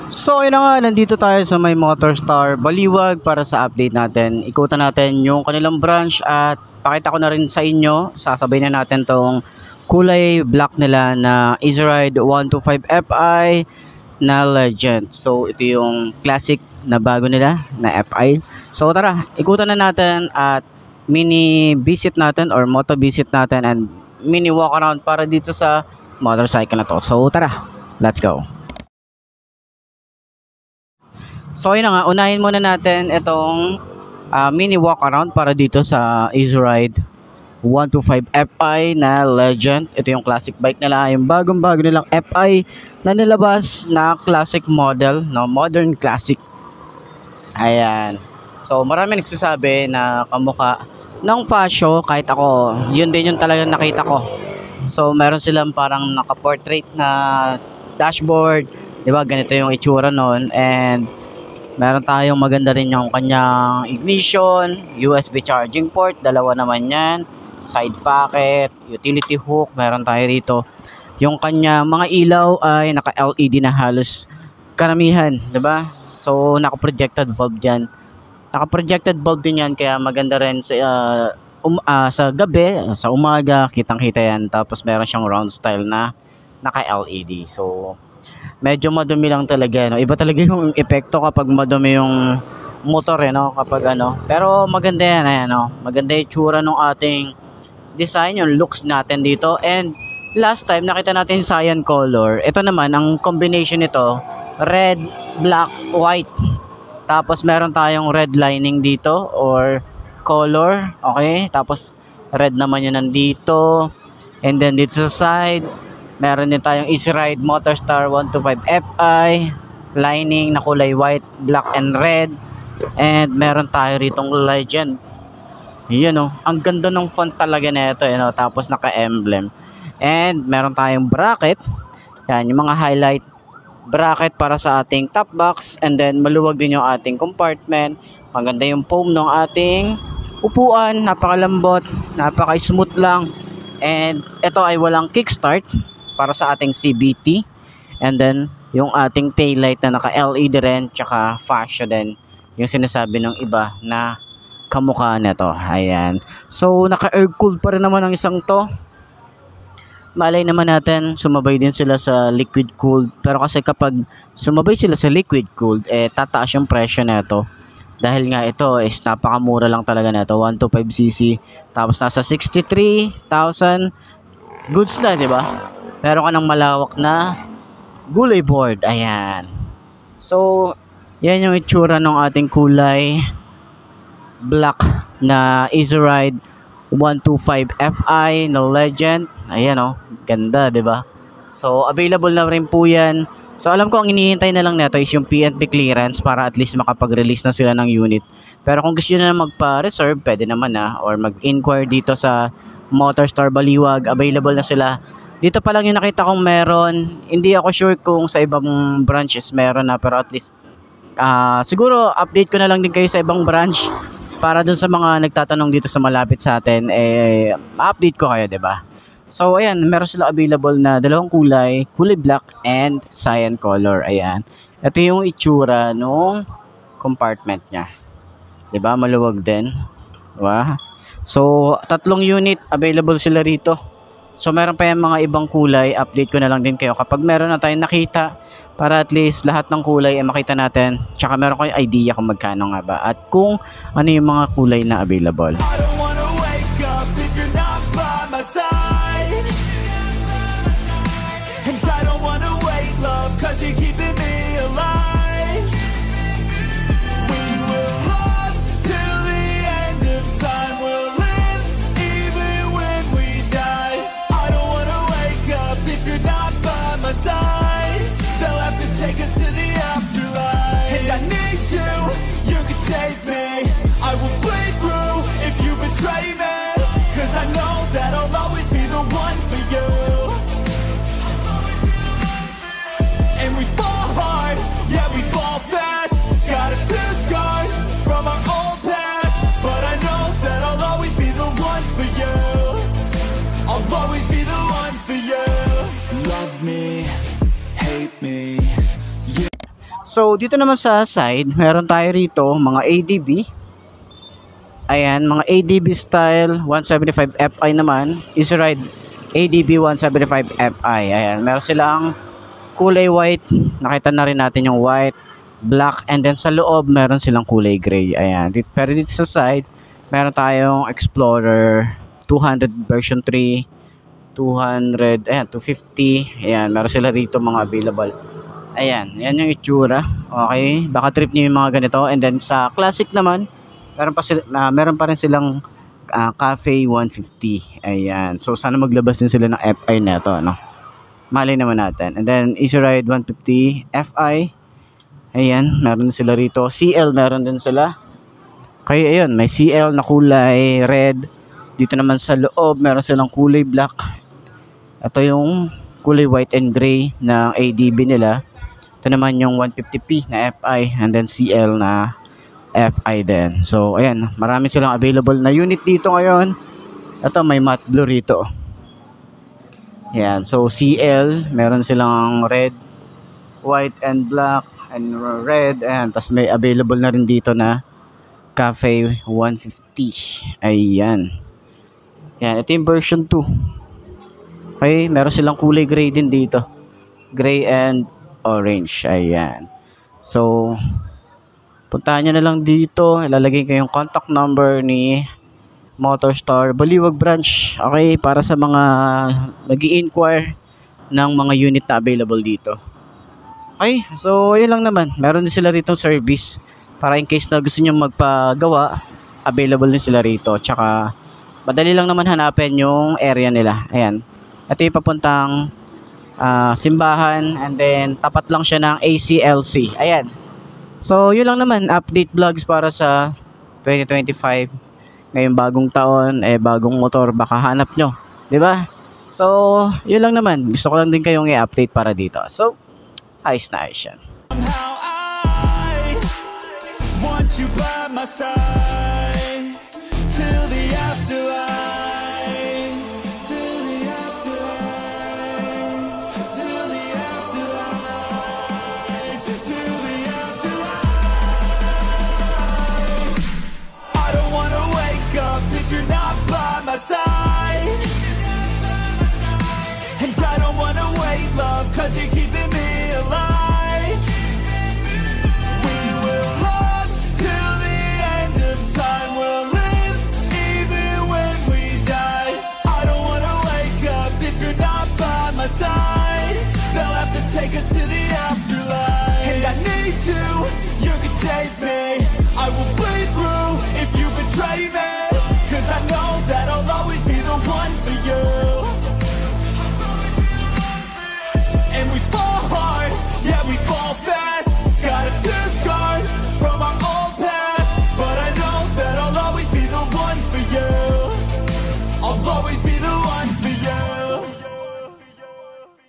So ayun na nga, nandito tayo sa may Motorstar Baliwag para sa update natin. Ikutan natin yung kanilang branch at pakita ko na rin sa inyo. Sasabay na natin tong kulay black nila na Easy Ride 125 Fi na Legend. So ito yung classic na bago nila na Fi. So tara, ikutan na natin at mini visit natin or moto visit natin and mini walk around para dito sa motorcycle na to. So tara, let's go. So ayun na nga, unahin muna natin itong mini walk around para dito sa Easy Ride 125 Fi na Legend. Ito yung classic bike nila, yung bagong-bago nilang Fi na nilabas na classic model, no, modern classic. Ayan. So marami nagsasabi na kamukha ng Passion, kahit ako, yun din yung talagang nakita ko. So meron silang parang naka-portrait na dashboard, 'di ba? Ganito yung itsura noon, and meron tayong maganda rin yung kanyang ignition, USB charging port, dalawa naman yan, side pocket, utility hook, meron tayo rito. Yung kanya mga ilaw ay naka-LED na halos karamihan, 'di ba? So naka-projected bulb diyan. Naka-projected bulb din yan, kaya maganda rin sa gabi, sa umaga, kitang-kita yan. Tapos meron siyang round style na naka-LED. So medyo madumi lang talaga, no? Iba talaga yung epekto kapag madumi yung motor, no? Kapag ano. Pero maganda yan, ayan, no? Maganda yung tsura ng ating design, yung looks natin dito. And last time nakita natin yung cyan color. Ito naman, ang combination nito, red, black, white. Tapos meron tayong red lining dito or color, okay? Tapos red naman yun nandito. And then dito sa side, meron din tayong Easy Ride Motorstar 125 Fi lining na kulay white, black and red. And meron tayo ritong Legend. Yun, oh, ang ganda ng font talaga nito, you know? Tapos naka-emblem. And meron tayong bracket. Yan, yung mga highlight bracket para sa ating top box. And then maluwag din yung ating compartment. Maganda yung foam ng ating upuan, napakalambot, napaka-smooth lang. And ito ay walang kickstart para sa ating CVT. And then yung ating taillight na naka-LED rin, tsaka fascia din, yung sinasabi ng iba na kamukha nito. Ayan. So naka-air cooled pa rin naman ang isang to. Malay naman natin sumabay din sila sa liquid cooled. Pero kasi kapag sumabay sila sa liquid cooled, tataas yung presyo nito. Dahil nga ito is napakamura lang talaga nito, 125cc. Tapos nasa 63,000 goods na, di ba? Meron ka ng malawak na gulay board. Ayan. So, yan yung itsura ng ating kulay black na Easy Ride 125 Fi na Legend. Ayan, oh, ganda, 'di ba? So available na rin po yan. So alam ko ang hinihintay na lang nito is yung PNP clearance para at least makapag-release na sila ng unit. Pero kung gusto niyo na magpa-reserve, pwede naman na, or mag-inquire dito sa Motorstar Baliwag. Available na sila. Dito pa lang yung nakita kong meron. Hindi ako sure kung sa ibang branches meron na, pero at least siguro update ko na lang din kayo sa ibang branch para dun sa mga nagtatanong dito sa malapit sa atin, update ko kayo, 'di ba? So ayan, meron sila available na dalawang kulay black and cyan color. Ayan. Ito yung itsura nung compartment niya. 'Di ba? Maluwag din. 'Di ba? So tatlong unit available sila rito. So meron pa yung mga ibang kulay, update ko na lang din kayo kapag meron na tayong nakita, para at least lahat ng kulay ay makita natin. Tsaka meron kayong idea kung magkano nga ba at kung ano yung mga kulay na available. I don't wanna wake up if you're not by my side. And I don't wanna wait, love, cause you're keeping me alive. We will love till the end of time. We'll live even when we die. I don't wanna wake up if you're not by my side. They'll have to take us to the afterlife. And I need you, you can save me. I will flee through if you betray me. Cause I know that I'll always be the one for you. And we fall hard, yeah we fall fast. Got a few scars from our old past, but I know that I'll always be the one for you. I'll always be the one for you. Love me, hate me. So, dito naman sa side, meron tayo rito mga ADB. Ayan, mga ADB style 175 Fi naman. Easy Ride ADB 175 Fi. Ayan, meron silang kulay white. Nakita na rin natin yung white, black, and then sa loob meron silang kulay gray. Ayan, pero dito sa side, meron tayong Explorer 200 version 3, 200, ayan, 250. Ayan, meron sila rito mga available. Ayan, yan yung itsura. Okay, baka trip niyo yung mga ganito. And then sa classic naman, meron pa rin silang Cafe 150. Ayan, so sana maglabas din sila ng Fi na ito, no? Malay naman natin. And then Easy Ride 150 Fi. Ayan, meron sila rito. CL meron din sila. Okay, ayun, may CL na kulay red. Dito naman sa loob, meron silang kulay black. Ito yung kulay white and gray na ADB nila. Ito naman yung 150p na Fi and then CL na Fi din. So, ayan, marami silang available na unit dito ngayon. Ito, may matte blue rito. Ayan, so CL, meron silang red, white and black and red. Ayan, tapos may available na rin dito na Cafe 150. Ayan. Ayan, ito yung version 2. Okay, meron silang kulay gray din dito. Gray and orange. Ayan. So, puntahan nyo na lang dito. Ilalagay ko yung contact number ni Motorstar Baliwag branch. Okay, para sa mga nag-i-inquire ng mga unit na available dito. Okay, so yun lang naman. Meron din sila rito service. Para in case na gusto nyo magpagawa, available din sila rito. Tsaka, madali lang naman hanapin yung area nila. Ayan. Ito yung papuntang simbahan, and then tapat lang siya ng ACLC. Ayan. So, yun lang naman, update vlogs para sa 2025. Ngayong bagong taon, bagong motor, baka hanap nyo, 'di ba? So, yun lang naman. Gusto ko lang din kayong i-update para dito. So, ayos na ayos yan. Somehow I want you by my side till the afterlife. Till the afterlife. Till the afterlife. Till the afterlife. I don't wanna wake up if you're not by my side. And I don't wanna wait, love, 'cause you're keeping me alive. We will love till the end of time. We'll live even when we die. I don't wanna wake up if you're not by my side. They'll have to take us to the afterlife. And I need you, you're